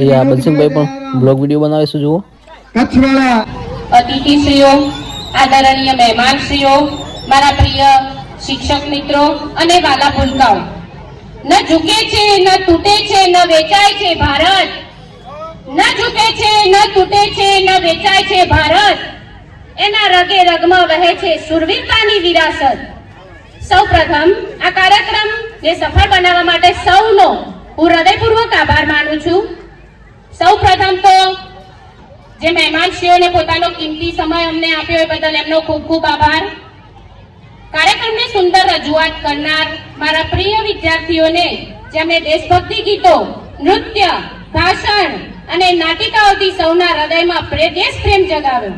या बंसिंगभाई पण blog video बनावे छे जुओ कच्छवाड़ा अतिथिश्रीओ आदरणीय મહેમાનશ્રીઓ મારા પ્રિય શિક્ષક મિત્રો અને વાલા ભૂલકાઓ ન ઝૂકે છે ન તૂટે છે ન વેચાય છે ભારત ન ઝૂકે છે ન તૂટે છે ન વેચાય છે ભારત એના રગે રગમાં વહે છે સુરવીરતાની વિરાસત સૌપ્રથમ આ કાર્યક્રમને સફળ બનાવવા માટે સૌનો હું હૃદયપૂર્વક આભાર માનું છું સૌપ્રથમ તો જે મહેમાનશ્રીઓને પોતાનો કિંમતી સમય અમને આપ્યો એ બદલ એમનો ખૂબ ખૂબ આભાર કાર્યક્રમની સુંદર રજૂઆત કરનાર મારા પ્રિય વિદ્યાર્થીઓને જેમણે દેશભક્તિ ગીતો નૃત્ય ભાષણ અને નાટિકાઓથી સૌના હૃદયમાં દેશ પ્રેમ જગાવ્યો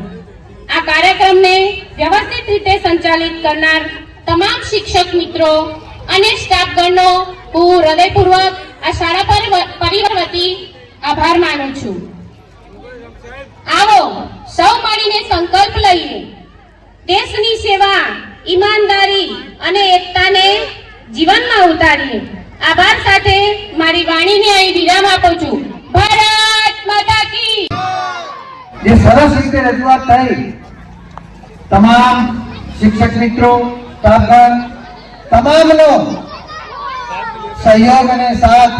આ કાર્યક્રમને વ્યવસ્થિત રીતે સંચાલિત કરનાર તમામ શિક્ષક મિત્રો અને સ્ટાફગણનો હું હૃદયપૂર્વક આ શાળા પરિવાર વતી આભાર માનું છું आओ सौ મળીને સંકલ્પ લઈએ દેશની સેવા ઈમાનદારી અને એકતાને જીવનમાં ઉતારીએ આભાર સાથે મારી વાણીને અહીં વિરામ આપું છું ભારત માતા કી જે સરસ રીતે રજૂઆત થઈ તમામ શિક્ષક મિત્રો સ્ટાફગણ તમામનો સહયોગ અને સાથ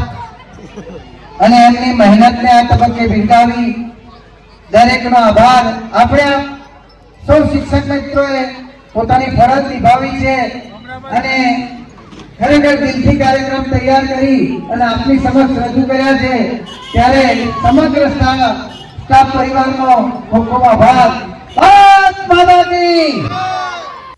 અને એમની મહેનતને આ તબક્કે બિરદાવી દરેકનો આભાર આપણે સૌ શિક્ષક મિત્રોએ પોતાની ફરજ નિભાવી છે અને ખરેખર દિલથી કાર્યક્રમ તૈયાર કરી અને આપની સમક્ષ રજૂ કર્યા છે ત્યારે સમગ્ર સ્ટાફ પરિવારનો ખૂબ ખૂબ આભાર ભારત માતા કી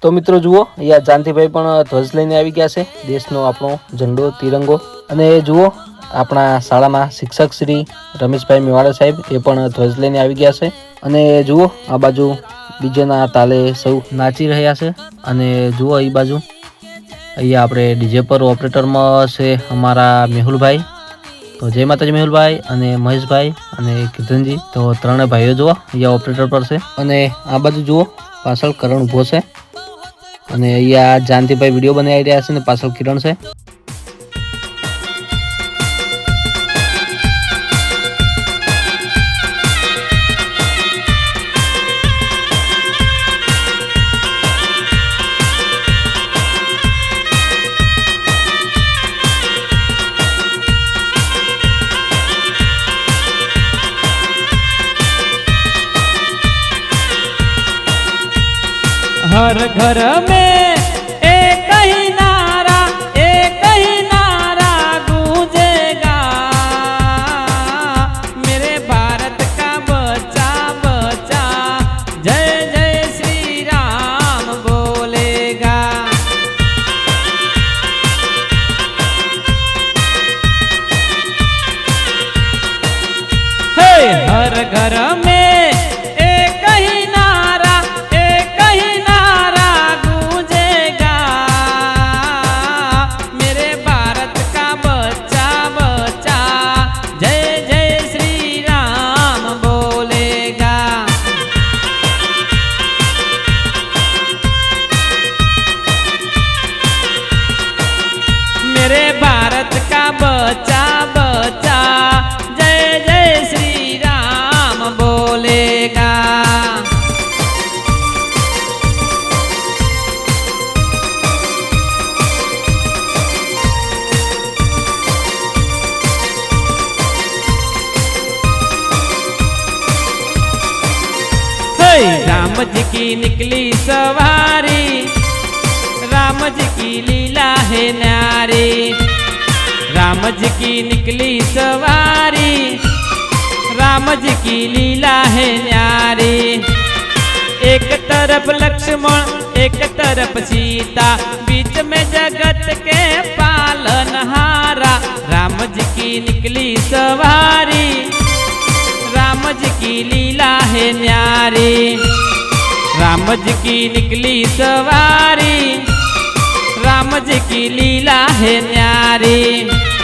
તો મિત્રો જુઓ અહીંયા જાનતીભાઈ પણ ધ્વજ લઈને આવી ગયા છે દેશનો આપણો ઝંડો તિરંગો અને જુઓ આપણા શાળાના શિક્ષક શ્રી રમેશભાઈ મેવાડા સાહેબ એ પણ ધ્વજ લઈને આવી ગયા છે અને જુઓ આ બાજુ ડીજેના તાલે સૌ નાચી રહ્યા છે અને જુઓ એ બાજુ અહીંયા આપણે ડીજે પર ઓપરેટરમાં છે અમારા મેહુલભાઈ તો જય માતાજી મેહુલભાઈ અને મહેશભાઈ અને કીર્તનજી તો ત્રણે ભાઈઓ જુઓ અહીંયા ઓપરેટર પર છે અને આ બાજુ જુઓ પાછળ કરણ ઊભો છે અને અહીંયા જાનતીભાઈ વિડીયો બનાવી રહ્યા છે ને પાછળ કિરણ છે हर घर में एक ही नारा गूंजेगा मेरे भारत का बच्चा बच्चा जय जय श्री राम बोलेगा हे हर घर में मेरे भारत का बच्चा बच्चा जय जय श्री राम बोलेगा राम जी की निकली सवारी राम जी की लीला है न्यारी राम जी की निकली सवारी राम जी की लीला है न्यारी एक तरफ लक्ष्मण एक तरफ सीता बीच में जगत के पालनहारा राम जी की निकली सवारी राम जी की लीला है न्यारी राम जी की निकली सवारी राम जी की लीला है न्यारी।